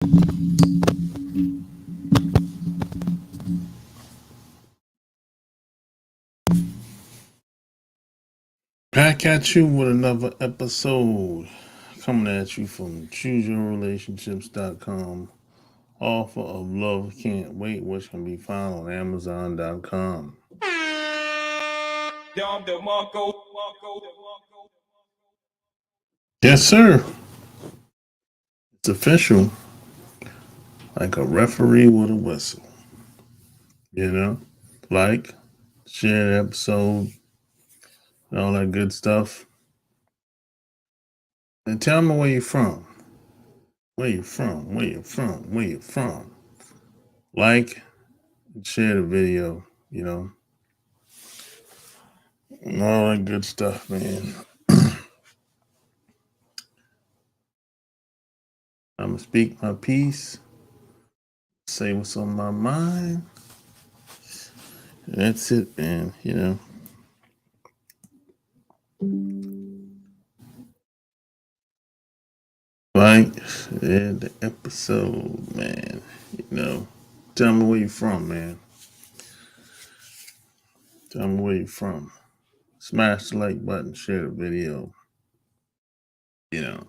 Back at you with another episode. Coming at you from ChooseYourRelationships.com. Offer of Love Can't Wait, which can be found on Amazon.com. Yes, sir. It's official. Like a referee with a whistle. You know? Like, share the episode, and all that good stuff. And tell me where you're from. Where you from? Where you from? Where you from? Like, share the video, and all that good stuff, man. I'm going to speak my piece, say what's on my mind. And that's it, man, Like, the episode, man, Tell me where you from, man. Tell me where you from. Smash the like button, share the video, you know.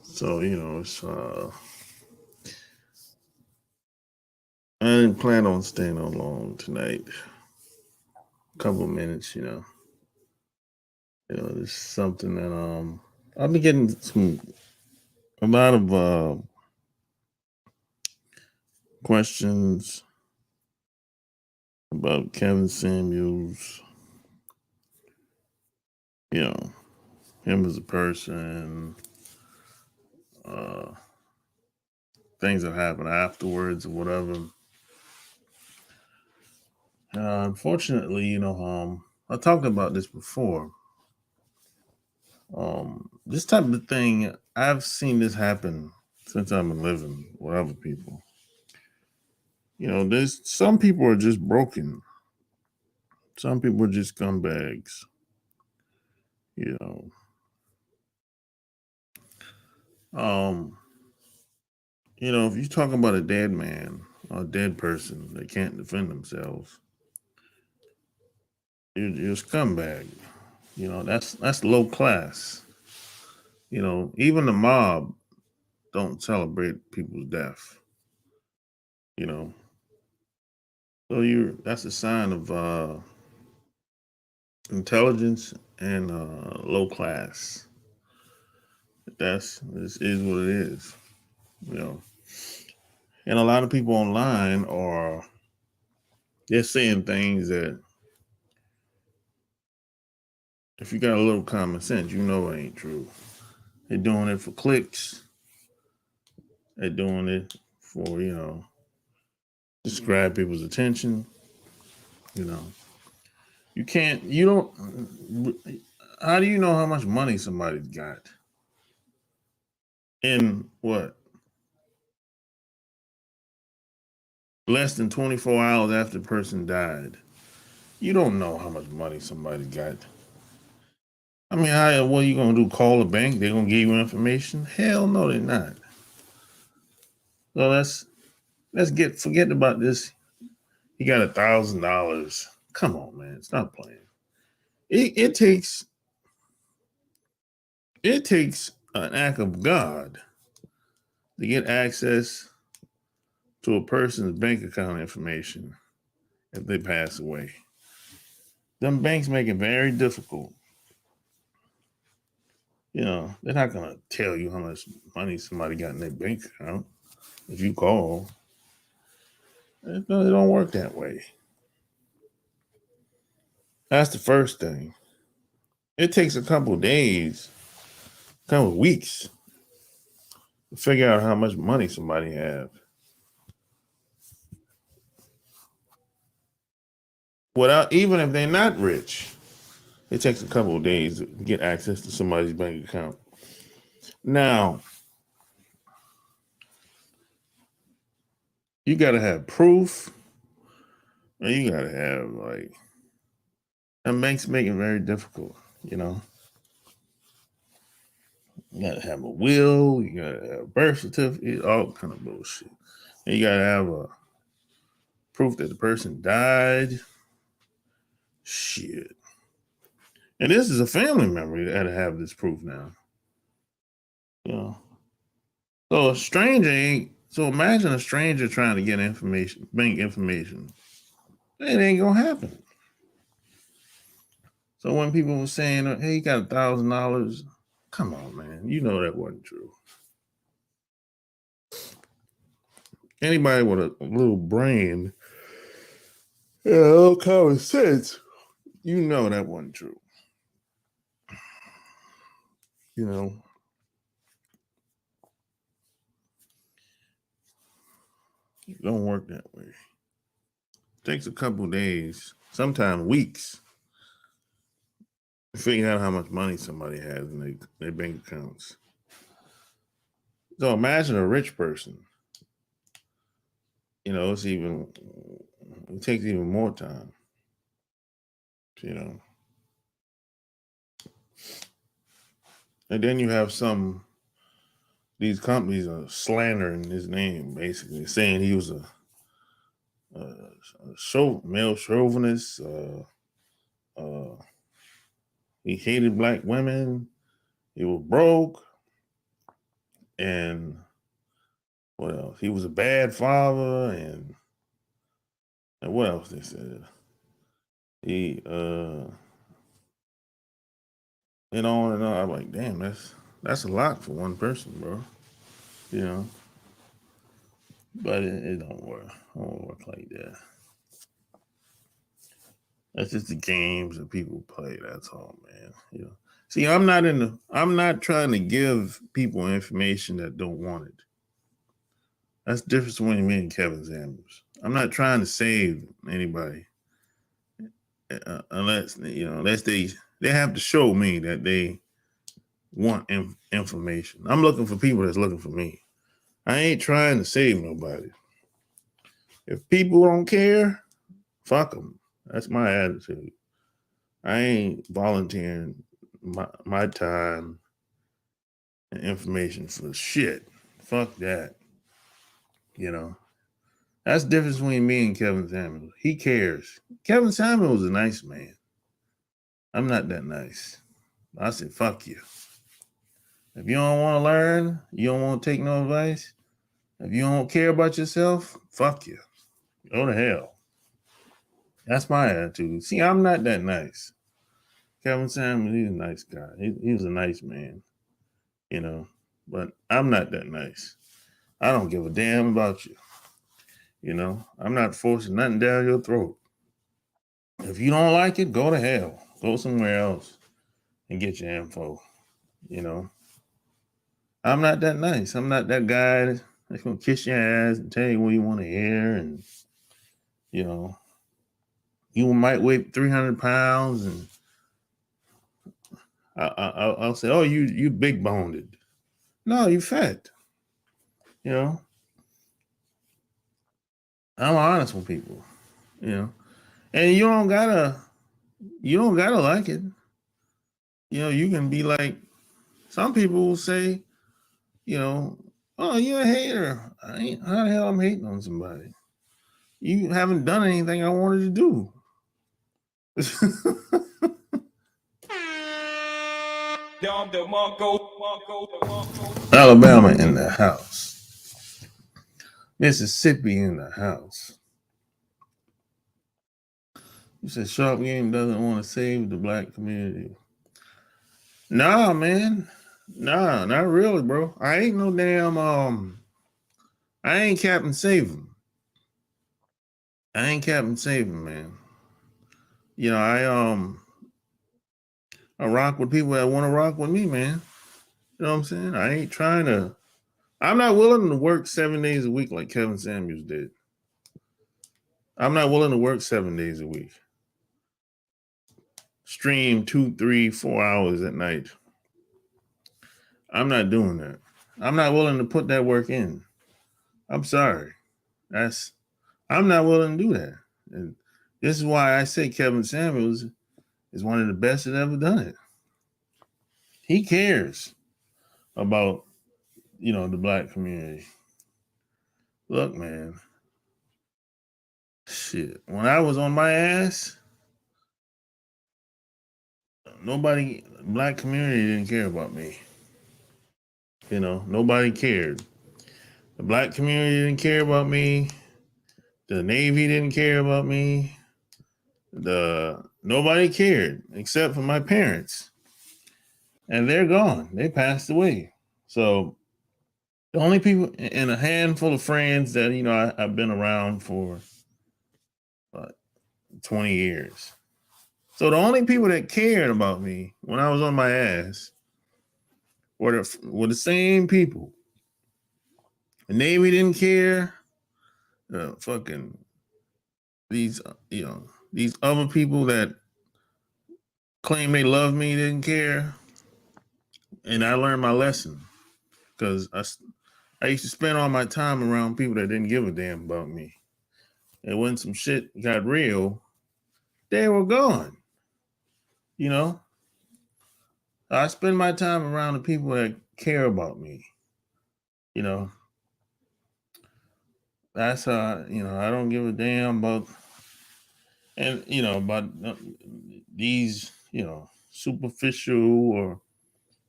So, it's, I didn't plan on staying on long tonight. A couple of minutes, It's something that I've been getting a lot of questions about Kevin Samuels, him as a person, uh, things that happen afterwards or whatever. Unfortunately, I talked about this before. This type of thing, I've seen this happen since I've been living with other people. There's some people are just broken. Some people are just scumbags. You know. If you're talking about a dead man or a dead person that can't defend themselves, you're a scumbag. That's low class. Even the mob don't celebrate people's death. You know, so that's a sign of intelligence and low class. This is what it is. You know, and a lot of people online they're saying things that if you got a little common sense, it ain't true. They're doing it for clicks. They're doing it for just grab people's attention. You know, you don't. How do you know how much money somebody's got? In what? Less than 24 hours after the person died. You don't know how much money somebody got. I mean, what are you gonna do? Call the bank? They're gonna give you information? Hell no, they're not. So forget about this. He got $1,000. Come on, man, stop playing. It takes an act of God to get access to a person's bank account information if they pass away. Them banks make it very difficult. They're not gonna tell you how much money somebody got in their bank account if you call. It don't work that way. That's the first thing. It takes a couple of days, a couple of weeks to figure out how much money somebody have. Even if they're not rich, it takes a couple of days to get access to somebody's bank account. Now, you got to have proof, and you got to have that makes it very difficult. You gotta have a will. You gotta have a birth certificate. All kind of bullshit. And you gotta have a proof that the person died. Shit. And this is a family member that had to have this proof now. You know. So a stranger ain't. So imagine a stranger trying to get information, bank information. It ain't gonna happen. So when people were saying, "Hey, you got $1,000," come on, man, you know that wasn't true. Anybody with a little brain, common sense, you know that wasn't true. You know, it don't work that way. It takes a couple days, sometimes weeks, to figure out how much money somebody has in their bank accounts. So imagine a rich person. You know, it takes even more time. You know. And then you have these companies are slandering his name, basically saying he was a male chauvinist. He hated black women. He was broke, and what else? He was a bad father, and what else they said? He and on and on. I'm like, damn, that's a lot for one person, bro. You know, but it don't work. It don't work like that. That's just the games that people play. That's all, man. You know. See, I'm not trying to give people information that don't want it. That's the difference between me and Kevin Samuels. I'm not trying to save anybody, unless they have to show me that they want information. I'm looking for people that's looking for me. I ain't trying to save nobody. If people don't care, fuck them. That's my attitude. I ain't volunteering my time and information for shit. Fuck that. You know. That's the difference between me and Kevin Samuels. He cares. Kevin Samuels is a nice man. I'm not that nice. I said, fuck you. If you don't want to learn, you don't want to take no advice, if you don't care about yourself, fuck you. Go to hell. That's my attitude. See, I'm not that nice. Kevin Samuels, he's a nice guy. He's a nice man, you know, but I'm not that nice. I don't give a damn about you. You know, I'm not forcing nothing down your throat. If you don't like it, go to hell. Go somewhere else and get your info. You know, I'm not that nice. I'm not that guy that's gonna kiss your ass and tell you what you want to hear. And you know, you might weigh 300 pounds, and I'll say, "Oh, you big boned." No, you fat. You know, I'm honest with people. You know, and you don't gotta like it. You know, you can be like, some people will say, you know, "Oh, you're a hater." How the hell I'm hating on somebody? You haven't done anything I wanted to do. Alabama in the house. Mississippi in the house. You said Sharp Game doesn't want to save the black community. Nah, man. Nah, not really, bro. I ain't no damn I ain't Captain Save 'em. I ain't Captain Save 'em, man. You know, I rock with people that want to rock with me, man. You know what I'm saying? I'm not willing to work 7 days a week like Kevin Samuels did. I'm not willing to work 7 days a week. Stream 2, 3, 4 hours at night. I'm not doing that. I'm not willing to put that work in. I'm sorry. I'm not willing to do that. And this is why I say Kevin Samuels is one of the best that ever done it. He cares. about, the black community. Look, man, shit. When I was on my ass, black community didn't care about me. Nobody cared. The black community didn't care about me. The Navy didn't care about me. Nobody cared except for my parents. And they're gone. They passed away. So the only people and a handful of friends that, I've been around for 20 years. So the only people that cared about me when I was on my ass were the same people. The Navy didn't care. Fucking these, these other people that claim they love me didn't care. And I learned my lesson because I used to spend all my time around people that didn't give a damn about me. And when some shit got real, they were gone. I spend my time around the people that care about me. That's how, I don't give a damn about, and, about these, superficial or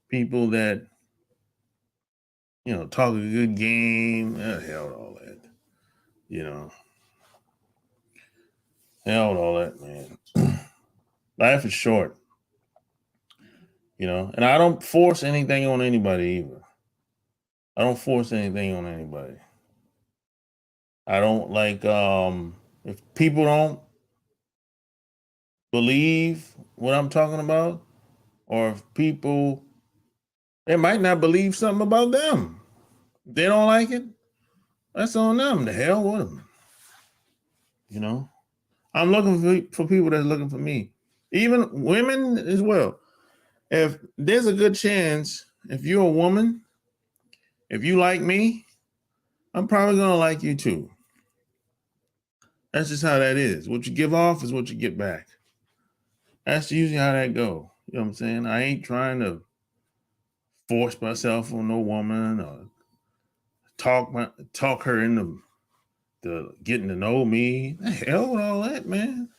people that, talk a good game. Hell with all that. Hell with all that, man. Life is short. And I don't force anything on anybody either. I don't force anything on anybody. I don't like if people don't believe what I'm talking about, or if people they might not believe something about them. If they don't like it, that's on them. The hell with them. I'm looking for people that's looking for me. Even women as well. If there's a good chance, if you're a woman, if you like me, I'm probably gonna like you too. That's just how that is. What you give off is what you get back. That's usually how that go. You know what I'm saying? I ain't trying to force myself on no woman or talk her into getting to know me. The hell with all that, man.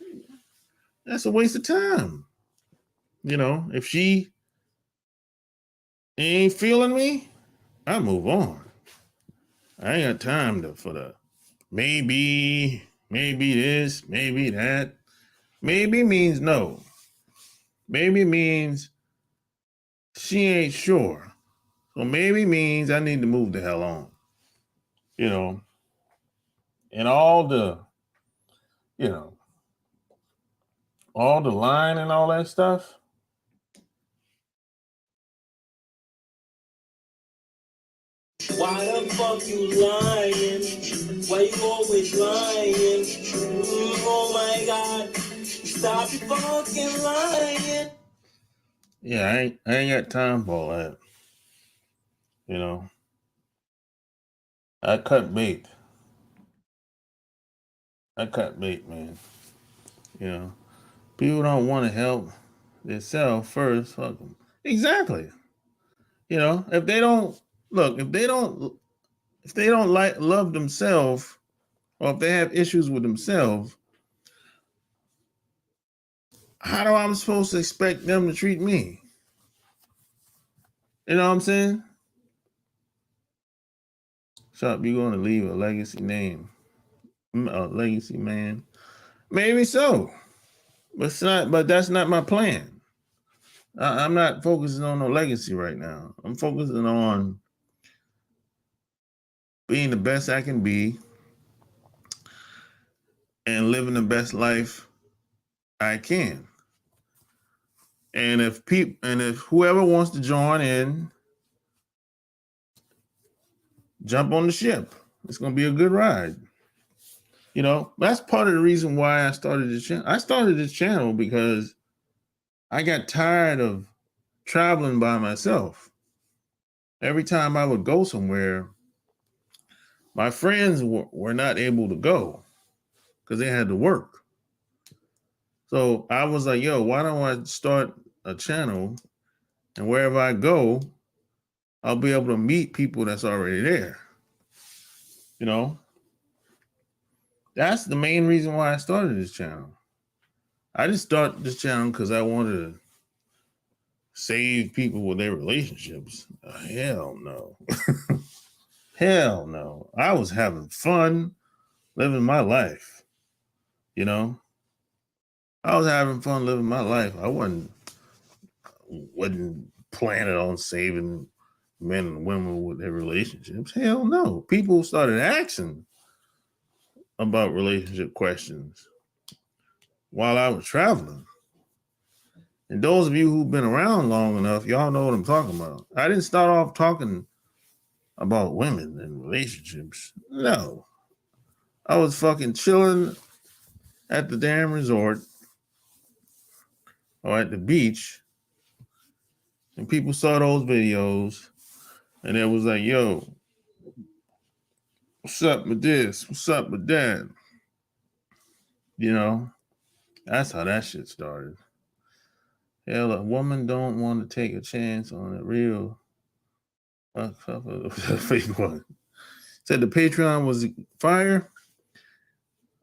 That's a waste of time. If she ain't feeling me, I move on. I ain't got time for the maybe this, maybe that. Maybe means no. Maybe means she ain't sure. So maybe means I need to move the hell on. And all the, all the lying and all that stuff. Why the fuck you lying? Why you always lying? Oh my God, stop you fucking lying. Yeah, I ain't got time for all that. I cut bait. Man. People don't want to help themselves first. Fuck them. Exactly. If they don't love themselves, or if they have issues with themselves, how do I supposed to expect them to treat me? You know what I'm saying? Sharp, you're going to leave a legacy name, a legacy man. Maybe so, but that's not my plan. I'm not focusing on no legacy right now. I'm focusing on being the best I can be and living the best life I can. And if whoever wants to join in, jump on the ship. It's going to be a good ride. That's part of the reason why I started this channel. I started this channel because I got tired of traveling by myself. Every time I would go somewhere, my friends were not able to go because they had to work. So I was like, yo, why don't I start a channel, and wherever I go, I'll be able to meet people that's already there. You know, that's the main reason why I started this channel. I just started this channel because I wanted to save people with their relationships. Hell no. Hell no. I was having fun living my life. You know, I was having fun living my life. I wasn't planning on saving men and women with their relationships. Hell no. People started asking about relationship questions while I was traveling. And those of you who've been around long enough, y'all know what I'm talking about. I didn't start off talking about women and relationships. No. I was fucking chilling at the damn resort or at the beach, and people saw those videos, and it was like, yo, what's up with this? What's up with that? You know, that's how that shit started. Hell, a woman don't want to take a chance on a real fake one. Said the Patreon was fire.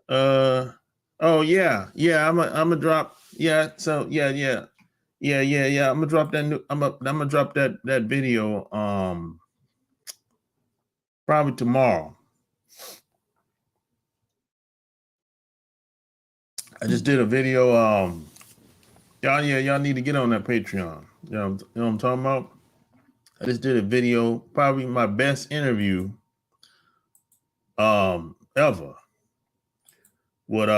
Oh yeah. I'm a drop. Yeah. So yeah. I'm gonna drop that. I'm gonna drop that video. Probably tomorrow. I just did a video. Y'all need to get on that Patreon. You know what I'm talking about? I just did a video, probably my best interview ever with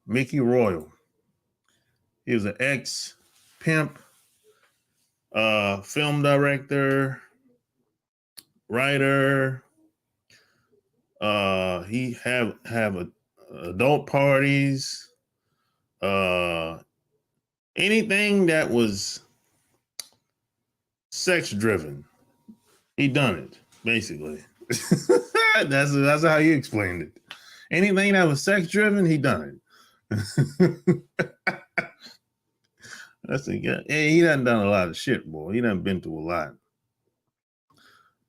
Mickey Royal. He was an ex pimp, film director, writer. He have adult parties, anything that was sex driven. He done it basically. that's how he explained it. Anything that was sex driven, he done it. That's a guy. Hey, he done a lot of shit, boy. He done been through a lot.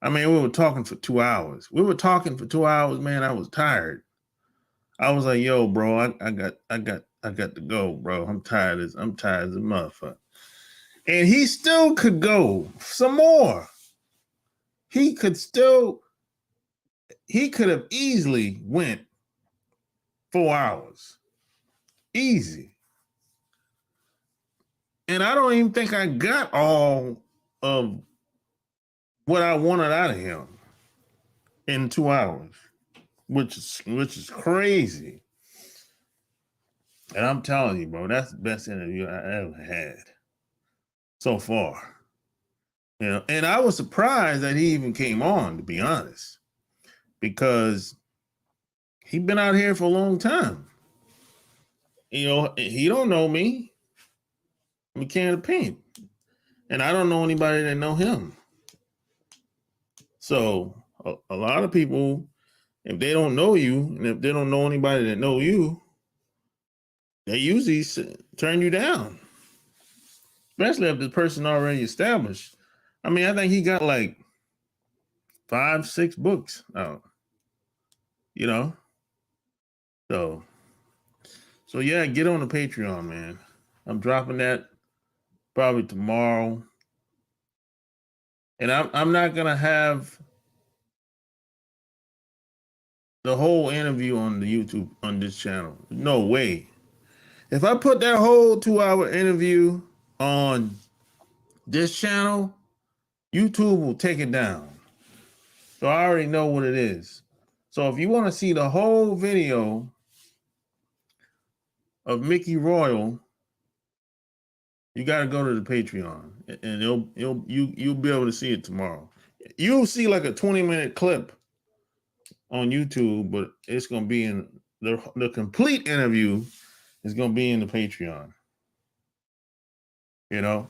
I mean, we were talking for 2 hours. Man. I was tired. I was like, yo, bro, I got to go, bro. I'm tired as a motherfucker. And he still could go some more. He could have easily went 4 hours. Easy. And I don't even think I got all of what I wanted out of him in 2 hours, which is crazy. And I'm telling you, bro, that's the best interview I ever had so far. You know, and I was surprised that he even came on, to be honest, because he's been out here for a long time. You know, he don't know me. I'm a can of paint. And I don't know anybody that know him. So a lot of people, if they don't know you, and if they don't know anybody that know you, they usually turn you down. Especially if the person already established. I mean, I think he got like 5, 6 books out. You know? So yeah, get on the Patreon, man. I'm dropping that probably tomorrow. And I'm not gonna have the whole interview on the YouTube on this channel. No way. If I put that whole 2-hour interview on this channel, YouTube will take it down. So I already know what it is. So if you want to see the whole video of Mickey Royal, you got to go to the Patreon, and you'll be able to see it tomorrow. You'll see like a 20-minute clip on YouTube, but it's gonna be in the complete interview is gonna be in the Patreon. You know.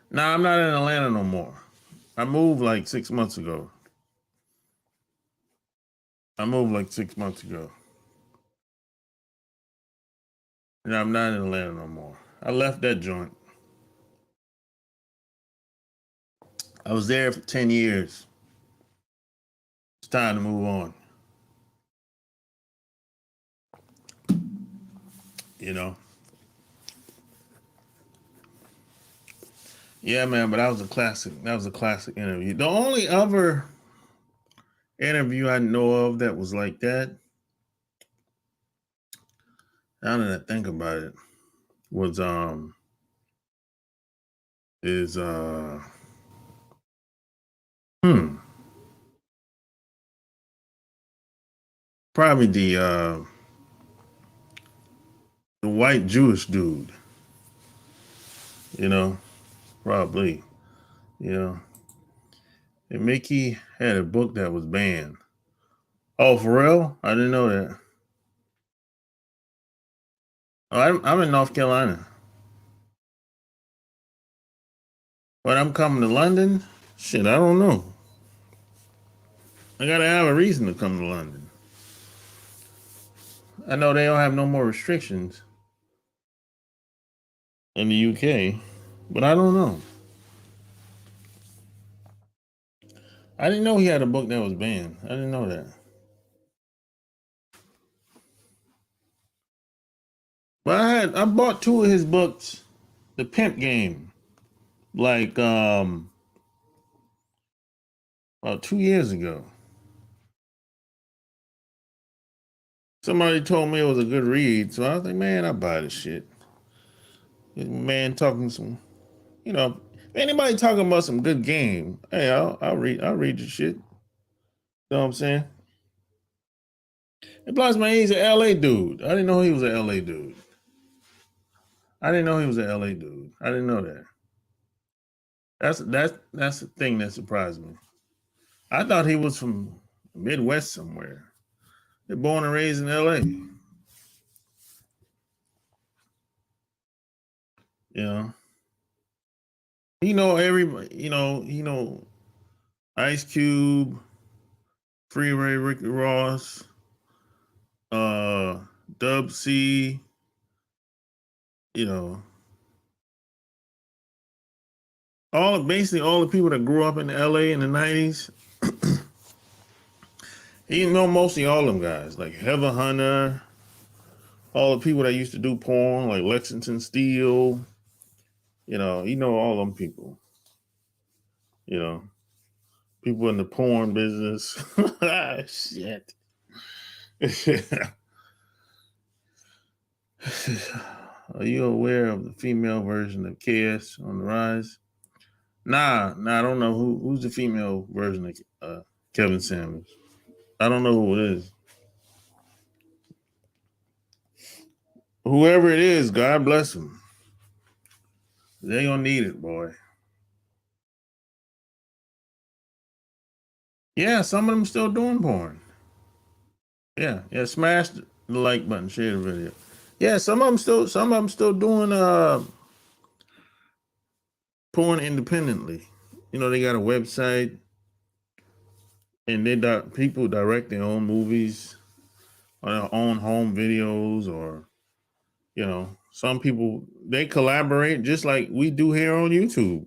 Now I'm not in Atlanta no more. I moved like 6 months ago. And I'm not in Atlanta no more. I left that joint. I was there for 10 years. It's time to move on. You know? Yeah, man, but that was a classic. That was a classic interview. The only other interview I know of that was like that, now that I think about it, was is hmm probably the white Jewish dude, you know, probably, you know. And Mickey had a book that was banned. Oh, for real? I didn't know that. Oh, I'm in North Carolina, but I'm coming to London. Shit, I don't know. I gotta have a reason to come to London. I know they don't have no more restrictions in the UK, but I don't know. I didn't know he had a book that was banned. I didn't know that. But I bought two of his books, The Pimp Game, like about 2 years ago. Somebody told me it was a good read, so I was like, man, I'll buy this shit. Man talking some, you know, if anybody talking about some good game, hey, I'll read your shit. You know what I'm saying? And plus, man, he's an LA dude. I didn't know he was an LA dude. I didn't know he was an LA dude. I didn't know that. That's the thing that surprised me. I thought he was from Midwest somewhere. They're born and raised in LA. You know. Everybody, Ice Cube, Freeway Ricky Ross, uh Dub C, you know, basically all the people that grew up in LA in the 90s. He know mostly all them guys, like Heather Hunter, all the people that used to do porn, like Lexington Steele, he know all them people, you know, people in the porn business. Shit. Are you aware of the female version of KS on the rise? Nah, I don't know who's the female version of Kevin Samuels. I don't know who it is. Whoever it is, God bless them. They gonna need it, boy. Yeah, some of them still doing porn. Yeah. Smash the like button, share the video. Yeah, some of them still doing porn independently. They got a website and people direct their own movies or their own home videos, or some people they collaborate just like we do here on YouTube,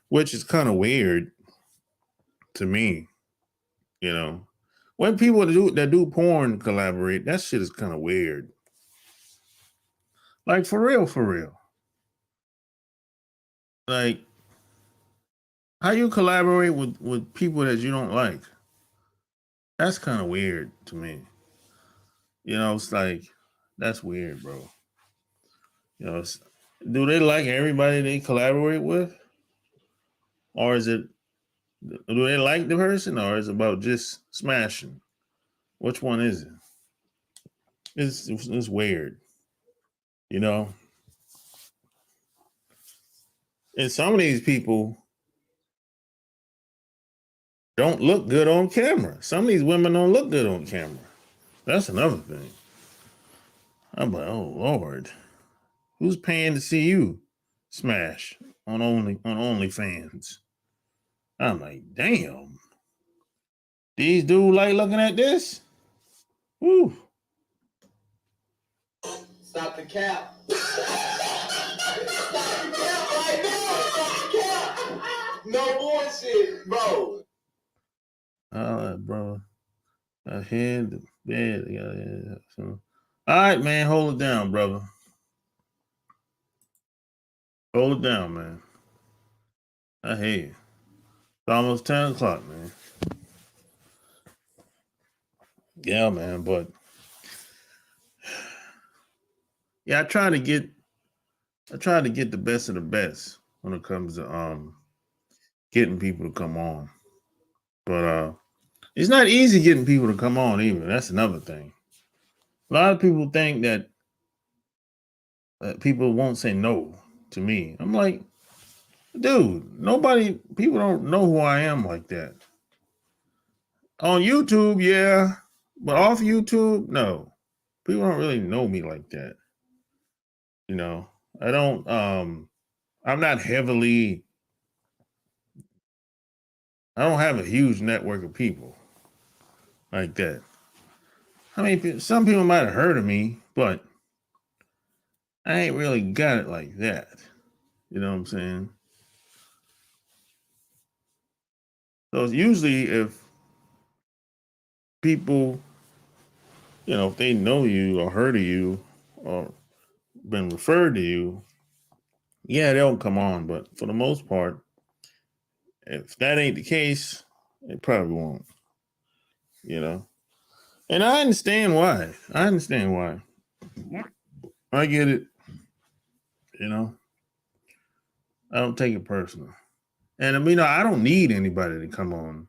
which is kind of weird to me. You know, when people that do porn collaborate, that shit is kind of weird. Like for real, for real. Like how you collaborate with people that you don't like? That's kind of weird to me. It's like that's weird, bro. Do they like everybody they collaborate with, or is it do they like the person, or is it about just smashing? Which one is it? It's weird, you know. And some of these people don't look good on camera. Some of these women don't look good on camera. That's another thing. I'm like, oh Lord, who's paying to see you smash on OnlyFans? I'm like, damn, these dudes like looking at this. Woo. Stop the cap. No bullshit, bro. All right, bro. Ahead, bed. Yeah. So, all right, man. Hold it down, brother. Hold it down, man. I hear you. It's almost 10 o'clock, man. Yeah, man, but yeah, I try to get the best of the best when it comes to getting people to come on. But it's not easy getting people to come on either. That's another thing. A lot of people think that people won't say no to me. I'm like, dude, people don't know who I am like that. On YouTube, yeah, but off YouTube, no. People don't really know me like that. You know, I don't. I'm not heavily. I don't have a huge network of people like that. I mean, some people might have heard of me, but I ain't really got it like that. You know what I'm saying? So it's usually if people, if they know you or heard of you or been referred to you, yeah, they'll come on. But for the most part, if that ain't the case, it probably won't. You know, and I understand why. I get it. You know, I don't take it personal. And I mean, I don't need anybody to come on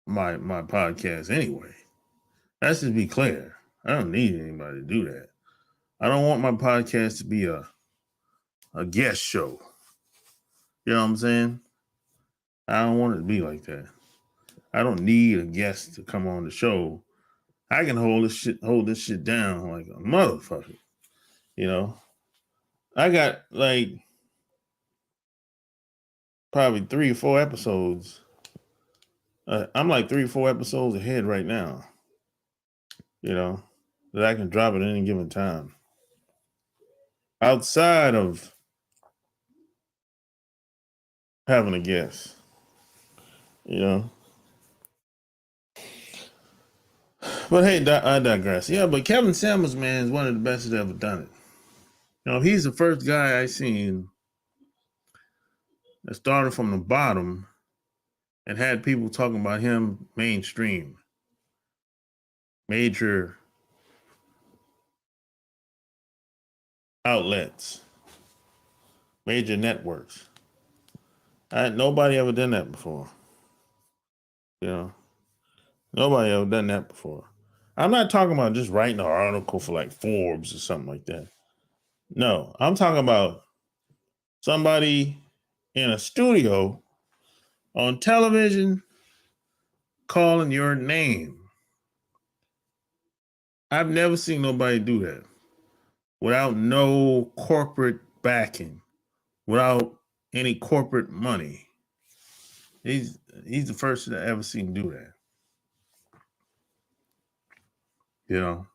my podcast anyway. Let's just be clear. I don't need anybody to do that. I don't want my podcast to be a guest show. You know what I'm saying? I don't want it to be like that. I don't need a guest to come on the show. I can hold this shit down like a motherfucker. You know, I got like probably 3 or 4 episodes. I'm like 3 or 4 episodes ahead right now. You know, that I can drop at any given time. Outside of having a guest, you know. But hey, I digress. Yeah, but Kevin Samuels, man, is one of the best that ever done it. He's the first guy I seen that started from the bottom and had people talking about him mainstream, major outlets, major networks. Nobody ever done that before. You know, nobody ever done that before. I'm not talking about just writing an article for like Forbes or something like that. No, I'm talking about somebody in a studio on television calling your name. I've never seen nobody do that without no corporate backing, without any corporate money. He's the first that I ever seen do that. You know,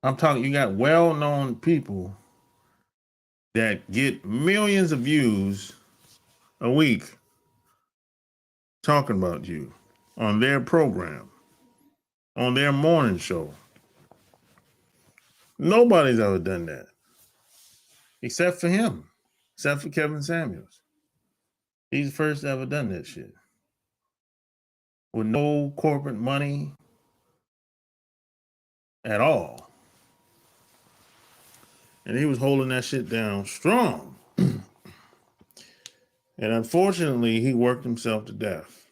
I'm talking. You got well-known people that get millions of views a week talking about you on their program, on their morning show. Nobody's ever done that except for him, except for Kevin Samuels. He's the first ever done that shit with no corporate money at all. And he was holding that shit down strong. And unfortunately, he worked himself to death.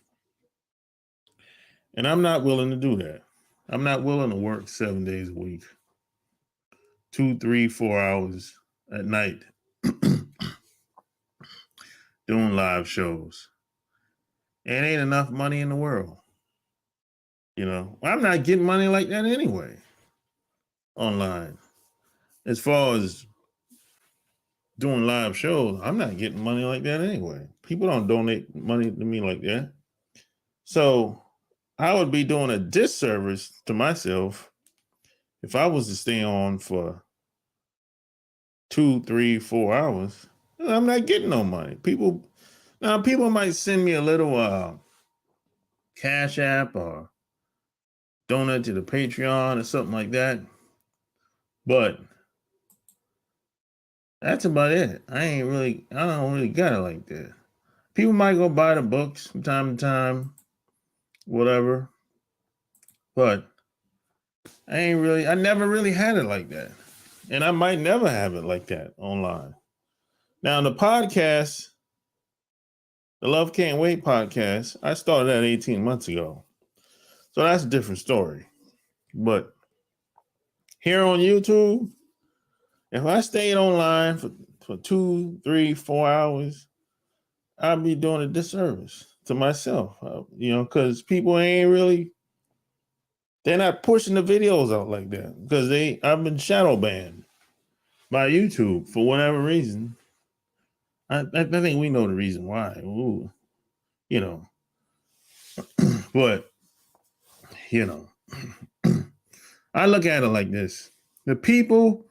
And I'm not willing to do that. I'm not willing to work 7 days a week, 2, 3, 4 hours at night doing live shows. It ain't enough money in the world. I'm not getting money like that anyway online. As far as doing live shows, I'm not getting money like that anyway. People don't donate money to me like that. So I would be doing a disservice to myself if I was to stay on for 2, 3, 4 hours. I'm not getting no money. People might send me a little Cash App or donate to the Patreon or something like that. But that's about it. I don't really got it like that. People might go buy the books from time to time, whatever. But I never really had it like that. And I might never have it like that online. Now, the podcast, the Love Can't Wait podcast, I started that 18 months ago. So that's a different story. But here on YouTube, if I stayed online for 2, 3, 4 hours, I'd be doing a disservice to myself, because people they're not pushing the videos out like that because I've been shadow banned by YouTube for whatever reason. I think we know the reason why. Ooh, but I look at it like this: the people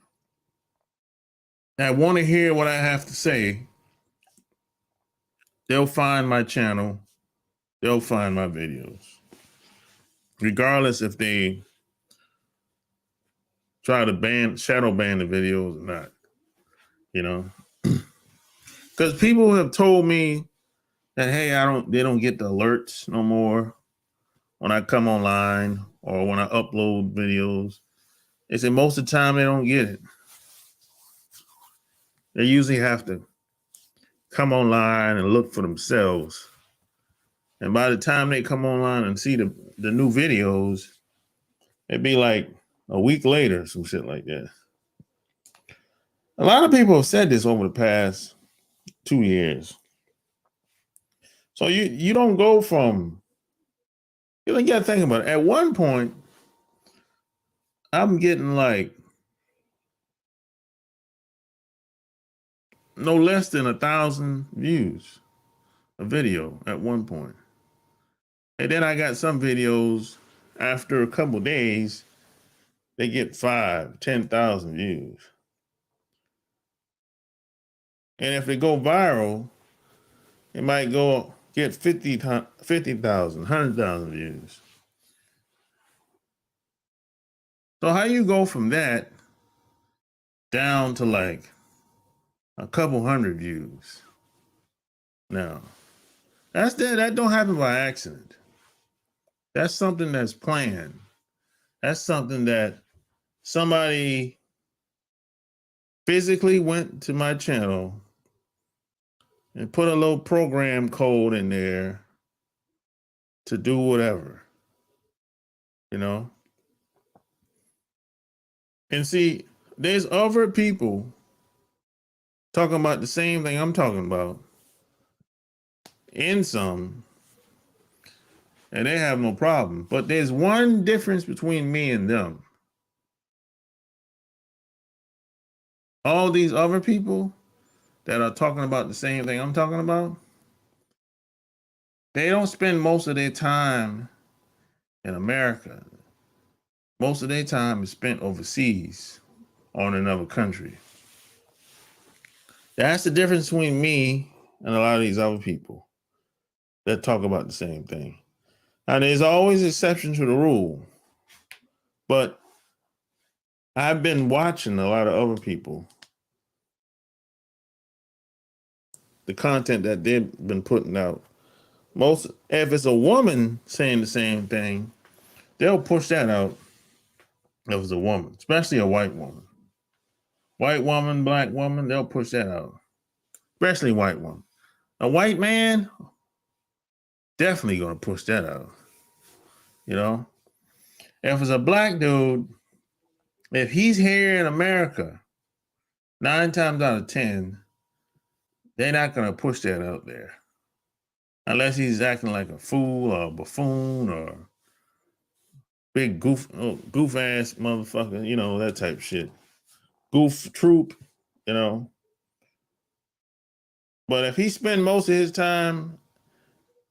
that want to hear what I have to say, they'll find my channel, they'll find my videos, regardless if they try to shadow ban the videos or not. Because people have told me that, hey, they don't get the alerts no more when I come online or when I upload videos. They say most of the time they don't get it. They usually have to come online and look for themselves. And by the time they come online and see the new videos, it'd be like a week later, some shit like that. A lot of people have said this over the past 2 years. So you don't go from, you got to think about it. At one point, I'm getting like no less than 1,000 views a video at one point. And then I got some videos after a couple days, they get 5,000, 10,000 views. And if they go viral, it might get 50,000, 100,000 views. So how you go from that down to like a couple hundred views? Now, that don't happen by accident. That's something that's planned. That's something that somebody physically went to my channel and put a little program code in there to do whatever, And see, there's other people talking about the same thing I'm talking about in some, and they have no problem. But there's one difference between me and them. All these other people that are talking about the same thing I'm talking about, they don't spend most of their time in America. Most of their time is spent overseas or in another country. That's the difference between me and a lot of these other people that talk about the same thing. Now, there's always exceptions to the rule, but I've been watching a lot of other people, the content that they've been putting out. If it's a woman saying the same thing, they'll push that out if it's a woman, especially a white woman. White woman, black woman, they'll push that out, especially white woman. A white man, definitely going to push that out. If it's a black dude, if he's here in America, 9 times out of 10, they're not going to push that out there. Unless he's acting like a fool or a buffoon or big goof ass motherfucker, that type of shit. Goof troop, But if he spend most of his time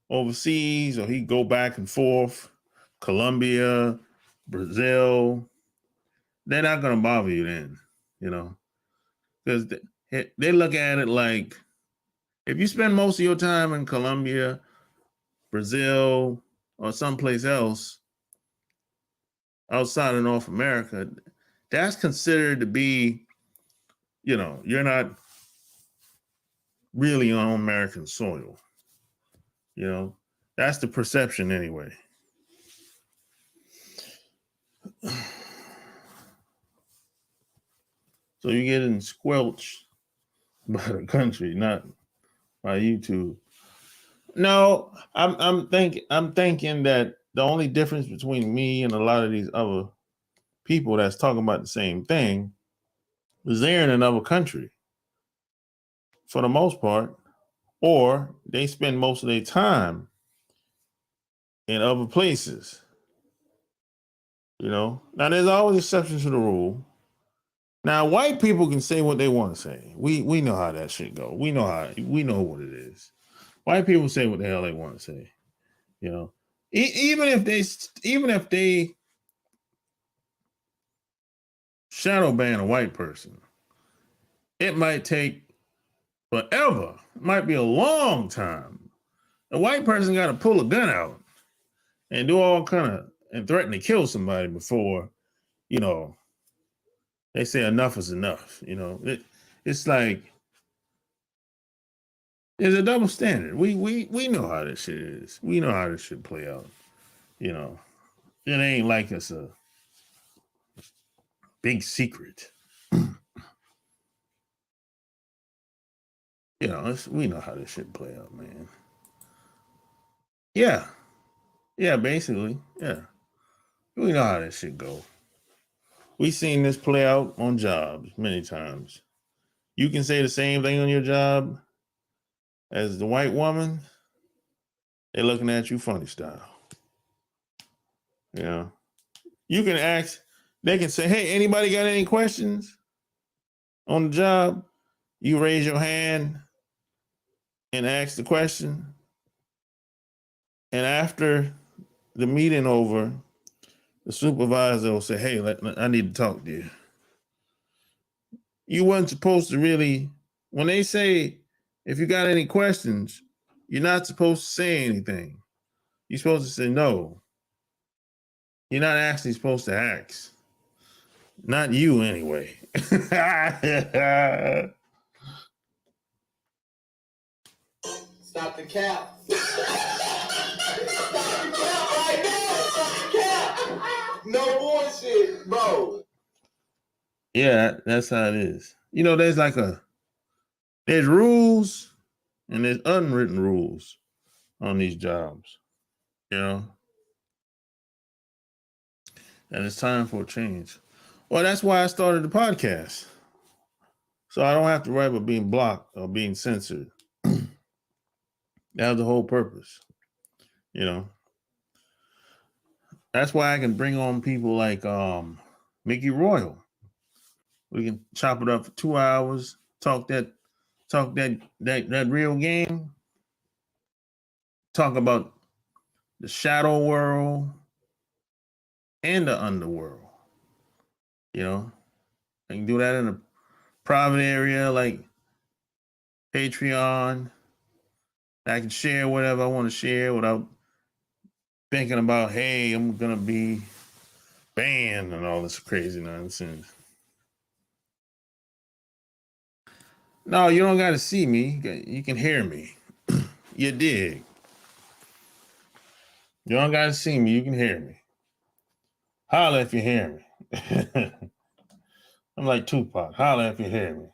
overseas or he go back and forth, Colombia, Brazil, they're not going to bother you then, because they look at it like if you spend most of your time in Colombia, Brazil, or someplace else outside of North America, that's considered to be, you're not really on American soil. That's the perception anyway. So you're getting squelched by the country, not by YouTube. No, I'm thinking that the only difference between me and a lot of these other people that's talking about the same thing is they're in another country for the most part, or they spend most of their time in other places. Now there's always exceptions to the rule. Now white people can say what they want to say. We know how that shit go. We know what it is. White people say what the hell they want to say. Even if they shadow ban a white person, it might take forever. It might be a long time. A white person got to pull a gun out and do all and threaten to kill somebody before, they say enough is enough. It's like there's a double standard. We know how this shit is. We know how this shit play out. It ain't like it's a big secret. We know how this shit play out, man. Yeah, basically, yeah. We know how this shit go. We seen this play out on jobs many times. You can say the same thing on your job as the white woman, they're looking at you funny style. You can ask, they can say, hey, anybody got any questions on the job? You raise your hand and ask the question. And after the meeting over, the supervisor will say, hey, I need to talk to you. You weren't supposed to really, when they say, if you got any questions, you're not supposed to say anything. You're supposed to say no. You're not actually supposed to ask. Not you, anyway. Stop the cap. Stop the cap right now. Stop the cap. No bullshit, bro. Yeah, that's how it is. There's rules and there's unwritten rules on these jobs. And it's time for a change. Well, that's why I started the podcast. So I don't have to worry about being blocked or being censored. That was the whole purpose. That's why I can bring on people like Mickey Royal. We can chop it up for 2 hours, talk that real game, talk about the shadow world and the underworld. I can do that in a private area like Patreon. I can share whatever I want to share without thinking about, hey, I'm gonna be banned and all this crazy nonsense. No, you don't got to see me. You can hear me. You dig? You don't got to see me. You can hear me. Holla if you hear me. I'm like Tupac. Holla if you hear me.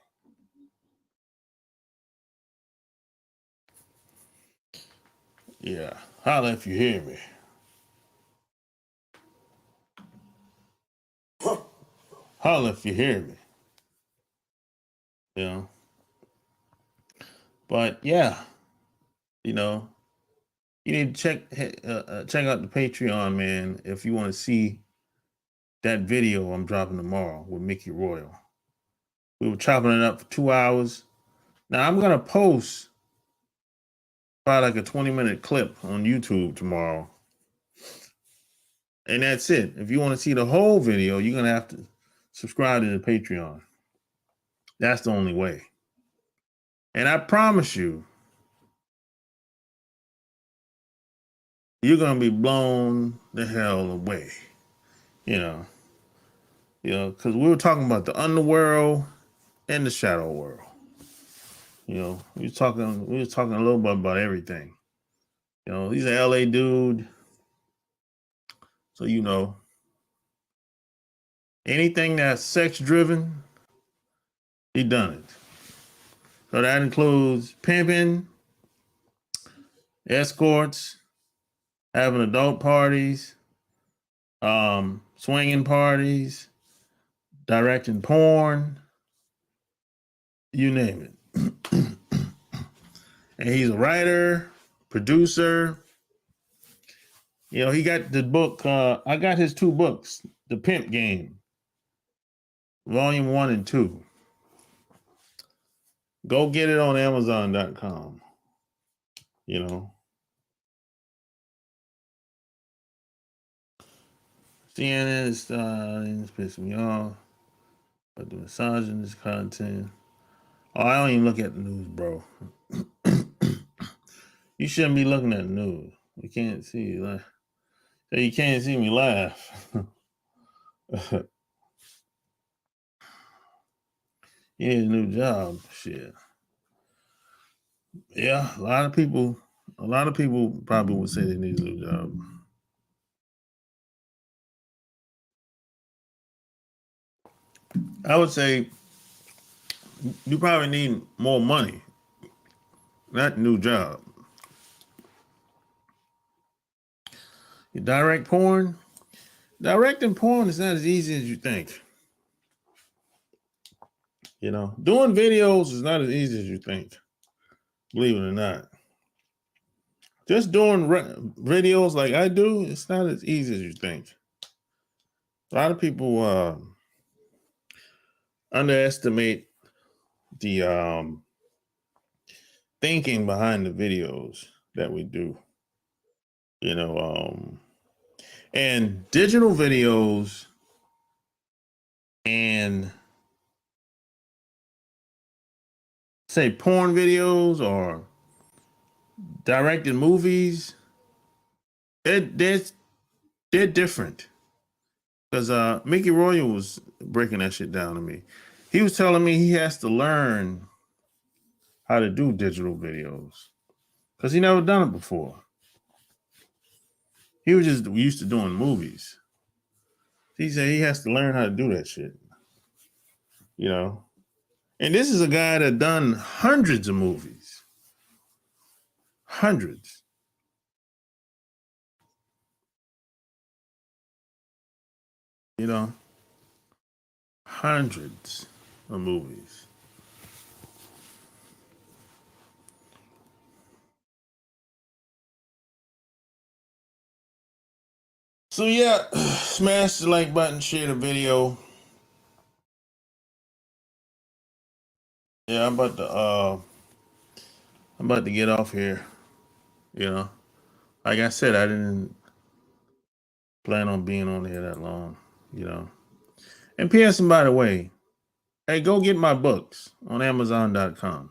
Yeah. Holla if you hear me. Holla if you hear me. But yeah, you need to check out the Patreon, man, if you want to see that video I'm dropping tomorrow with Mickey Royal. We were chopping it up for 2 hours. Now I'm gonna post probably like a 20-minute clip on YouTube tomorrow. And that's it. If you want to see the whole video, you're gonna have to subscribe to the Patreon. That's the only way. And I promise you, you're gonna be blown the hell away. You know, because we were talking about the underworld and the shadow world. We was talking a little bit about everything. He's an LA dude. So anything that's sex driven, he done it. So that includes pimping, escorts, having adult parties, swinging parties, directing porn, you name it. And he's a writer, producer. He got the book. I got his 2 books, The Pimp Game, Volume 1 and 2. Go get it on Amazon.com. CNN is pissing me off. But the misogynist content. Oh, I don't even look at the news, bro. You shouldn't be looking at the news. You can't see you can't see me laugh. You need a new job. Shit. Yeah, a lot of people probably would say they need a new job. I would say you probably need more money, not a new job. You direct porn? Directing porn is not as easy as you think. Doing videos is not as easy as you think. Believe it or not. Just doing videos like I do, it's not as easy as you think. A lot of people underestimate the thinking behind the videos that we do. And digital videos and say porn videos or directed movies, they're different. Because Mickey Royal was breaking that shit down to me. He was telling me he has to learn how to do digital videos because he never done it before. He was just used to doing movies. He said he has to learn how to do that shit. And this is a guy that done hundreds of movies. Hundreds. Hundreds of movies. So yeah, smash the like button, share the video. Yeah, I'm about to get off here. Like I said, I didn't plan on being on here that long. And P.S. and by the way, hey, go get my books on Amazon.com.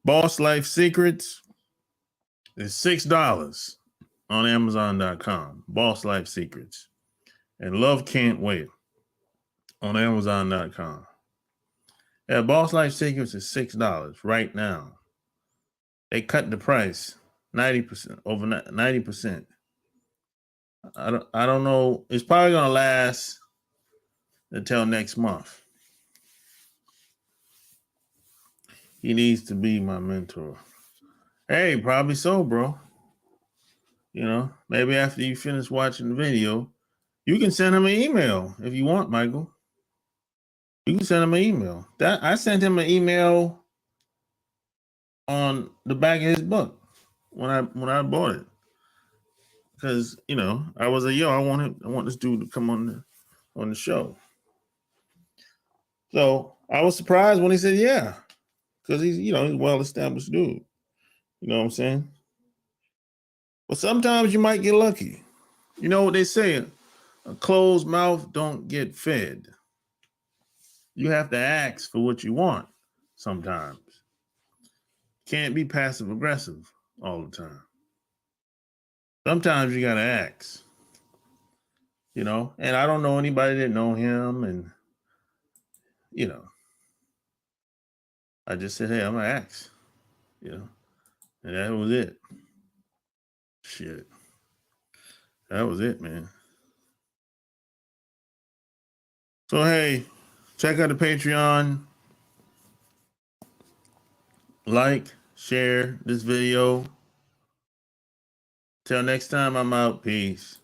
Boss Life Secrets is $6 on Amazon.com. Boss Life Secrets. And Love Can't Wait on Amazon.com. Yeah, Boss Life Secrets is $6 right now. They cut the price 90%, over 90%. I don't know. It's probably gonna last until next month. He needs to be my mentor. Hey, probably so, bro. Maybe after you finish watching the video, you can send him an email if you want, Michael. You can send him an email. I sent him an email on the back of his book when I bought it. Because, I was like, I want this dude to come on the show. So I was surprised when he said yeah. Because he's a well-established dude. You know what I'm saying? But sometimes you might get lucky. You know what they say? A closed mouth don't get fed. You have to ask for what you want sometimes. Can't be passive aggressive all the time. Sometimes you gotta ask, you know. And I don't know anybody that know him, and you know, I just said, hey, I'm gonna ask, you know, and that was it. Shit, that was it, man. So hey, check out the Patreon. Like, share this video. Till next time, I'm out. Peace.